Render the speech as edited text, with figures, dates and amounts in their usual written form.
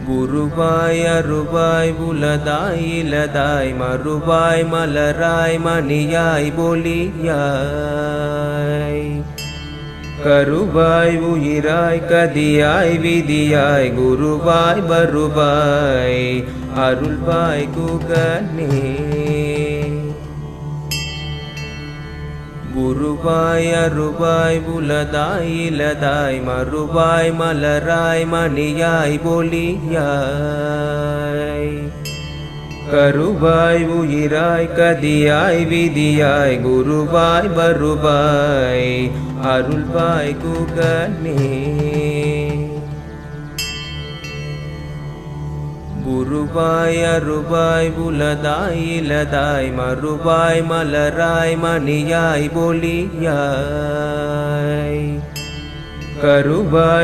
குருவாய் அருவாய் உலதாய் இலதாய் மறுவாய் மலராய் மணியாய் ஒளியாய் கருவாய் உயிராய் கதியாய் விதியாய் குருவாய் வருவாய் அருள்வாய் குகனே குருவாய் அருவாய் உலதாய் இலதாய் மறுவாய் மலராய் மணியாய் ஒளியாய் கருவாய் உயிராய் கதியாய் விதியாய் குருவாய் வருவாய் அருள்வாய் குகனே குருவாய் அருவாய் உலதாய் இலதாய் மறுவாய் மலராய் மணியாய் ஒளியாய் கருவாய்